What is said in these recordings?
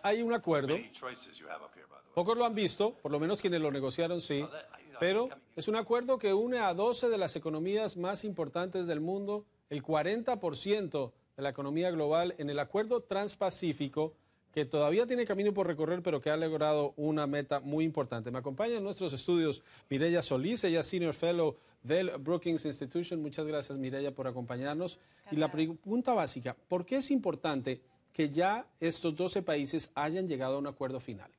hay un acuerdo. Pocos lo han visto, por lo menos quienes lo negociaron sí, pero es un acuerdo que une a 12 de las economías más importantes del mundo, el 40% de la economía global, en el acuerdo transpacífico, que todavía tiene camino por recorrer, pero que ha logrado una meta muy importante. Me acompaña en nuestros estudios Mireya Solís, ella es Senior Fellow del Brookings Institution. Muchas gracias, Mireya, por acompañarnos. Y la pregunta básica, ¿por qué es importante que ya estos 12 países hayan llegado a un acuerdo final?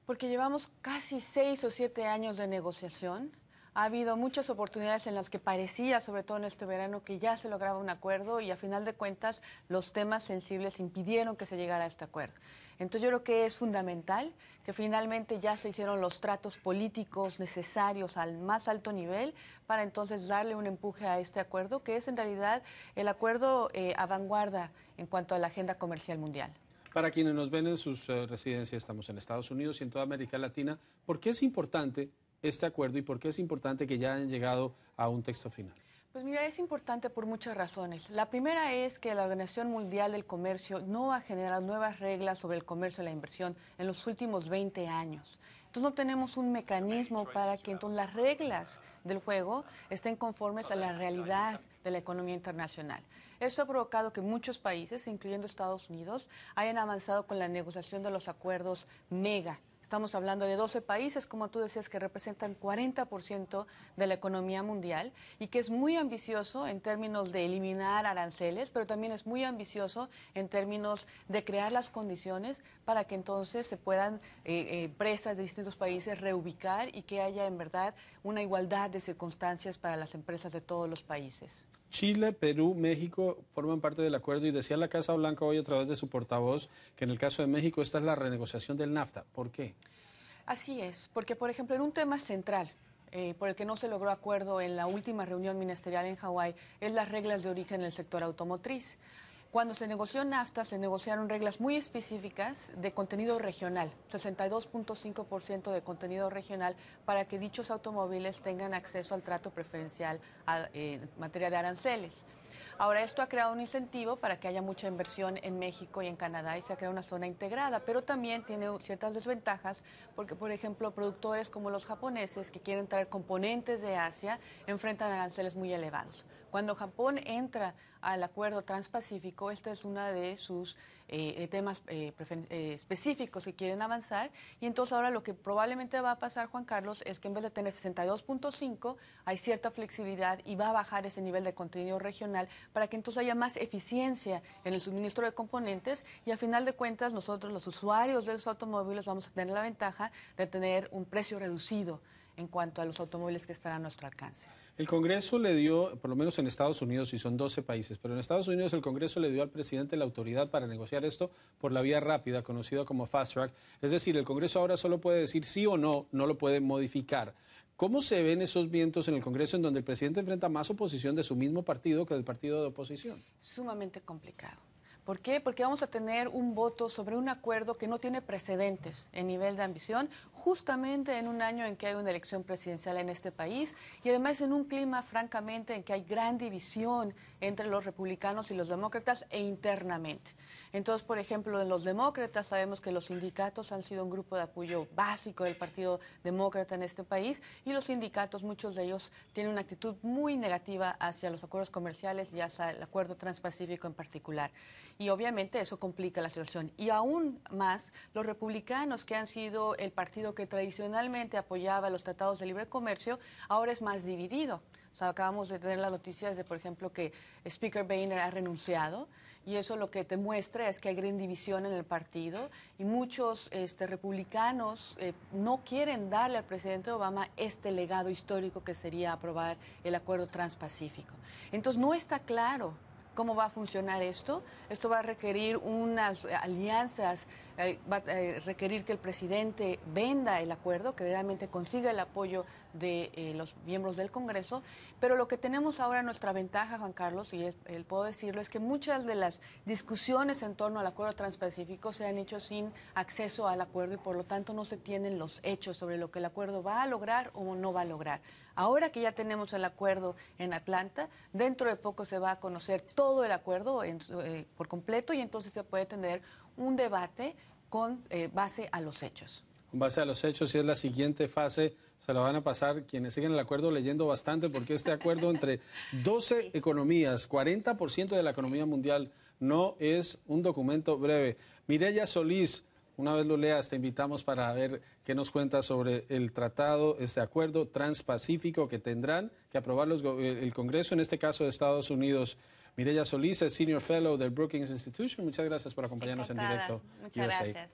Porque llevamos casi 6 o 7 años de negociación. Ha habido muchas oportunidades en las que parecía, sobre todo en este verano, que ya se lograba un acuerdo y a final de cuentas los temas sensibles impidieron que se llegara a este acuerdo. Entonces yo creo que es fundamental que finalmente ya se hicieron los tratos políticos necesarios al más alto nivel para entonces darle un empuje a este acuerdo, que es en realidad el acuerdo a vanguardia en cuanto a la agenda comercial mundial. Para quienes nos ven en sus residencias, estamos en Estados Unidos y en toda América Latina, ¿por qué es importante este acuerdo y por qué es importante que ya hayan llegado a un texto final? Pues mira, es importante por muchas razones. La primera es que la Organización Mundial del Comercio no ha generado nuevas reglas sobre el comercio y la inversión en los últimos 20 años. Entonces no tenemos un mecanismo para que entonces las reglas del juego estén conformes a la realidad de la economía internacional. Eso ha provocado que muchos países, incluyendo Estados Unidos, hayan avanzado con la negociación de los acuerdos mega. Estamos hablando de 12 países, como tú decías, que representan 40% de la economía mundial y que es muy ambicioso en términos de eliminar aranceles, pero también es muy ambicioso en términos de crear las condiciones para que entonces se puedan empresas de distintos países reubicar y que haya en verdad una igualdad de circunstancias para las empresas de todos los países. Chile, Perú, México forman parte del acuerdo y decía la Casa Blanca hoy a través de su portavoz que en el caso de México esta es la renegociación del NAFTA. ¿Por qué? Así es, porque por ejemplo en un tema central por el que no se logró acuerdo en la última reunión ministerial en Hawái es las reglas de origen en el sector automotriz. Cuando se negoció NAFTA, se negociaron reglas muy específicas de contenido regional, 62.5% de contenido regional, para que dichos automóviles tengan acceso al trato preferencial en materia de aranceles. Ahora, esto ha creado un incentivo para que haya mucha inversión en México y en Canadá y se ha creado una zona integrada, pero también tiene ciertas desventajas porque, por ejemplo, productores como los japoneses que quieren traer componentes de Asia enfrentan aranceles muy elevados. Cuando Japón entra al acuerdo transpacífico, este es uno de sus temas específicos que quieren avanzar y entonces ahora lo que probablemente va a pasar, Juan Carlos, es que en vez de tener 62.5 hay cierta flexibilidad y va a bajar ese nivel de contenido regional para que entonces haya más eficiencia en el suministro de componentes y al final de cuentas nosotros los usuarios de esos automóviles vamos a tener la ventaja de tener un precio reducido en cuanto a los automóviles que están a nuestro alcance. El Congreso le dio, por lo menos en Estados Unidos, y son 12 países, pero en Estados Unidos el Congreso le dio al presidente la autoridad para negociar esto por la vía rápida, conocida como fast track. Es decir, el Congreso ahora solo puede decir sí o no, no lo puede modificar. ¿Cómo se ven esos vientos en el Congreso en donde el presidente enfrenta más oposición de su mismo partido que del partido de oposición? Sumamente complicado. ¿Por qué? Porque vamos a tener un voto sobre un acuerdo que no tiene precedentes en nivel de ambición, justamente en un año en que hay una elección presidencial en este país y además en un clima, francamente, en que hay gran división entre los republicanos y los demócratas e internamente. Entonces, por ejemplo, en los demócratas sabemos que los sindicatos han sido un grupo de apoyo básico del Partido Demócrata en este país y los sindicatos, muchos de ellos, tienen una actitud muy negativa hacia los acuerdos comerciales y hacia el acuerdo transpacífico en particular. Y obviamente eso complica la situación. Y aún más, los republicanos, que han sido el partido que tradicionalmente apoyaba los tratados de libre comercio, ahora es más dividido. O sea, acabamos de tener las noticias de, por ejemplo, que Speaker Boehner ha renunciado y eso lo que te muestra es que hay gran división en el partido y muchos republicanos no quieren darle al presidente Obama este legado histórico que sería aprobar el acuerdo transpacífico. Entonces no está claro ¿cómo va a funcionar esto? Esto va a requerir unas alianzas, va a requerir que el presidente venda el acuerdo, que realmente consiga el apoyo de los miembros del Congreso. Pero lo que tenemos ahora, nuestra ventaja, Juan Carlos, y puedo decirlo, es que muchas de las discusiones en torno al acuerdo transpacífico se han hecho sin acceso al acuerdo y por lo tanto no se tienen los hechos sobre lo que el acuerdo va a lograr o no va a lograr. Ahora que ya tenemos el acuerdo en Atlanta, dentro de poco se va a conocer todo el acuerdo por completo y entonces se puede tener un debate con base a los hechos. Con base a los hechos, y es la siguiente fase. Se la van a pasar quienes siguen el acuerdo leyendo bastante, porque este acuerdo entre 12 economías, 40% de la economía mundial, no es un documento breve. Mireya Solís, una vez lo leas, te invitamos para ver qué nos cuenta sobre el tratado, este acuerdo transpacífico que tendrán que aprobar el Congreso, en este caso de Estados Unidos. Mireya Solís es Senior Fellow del Brookings Institution. Muchas gracias por acompañarnos en directo. Muchas gracias.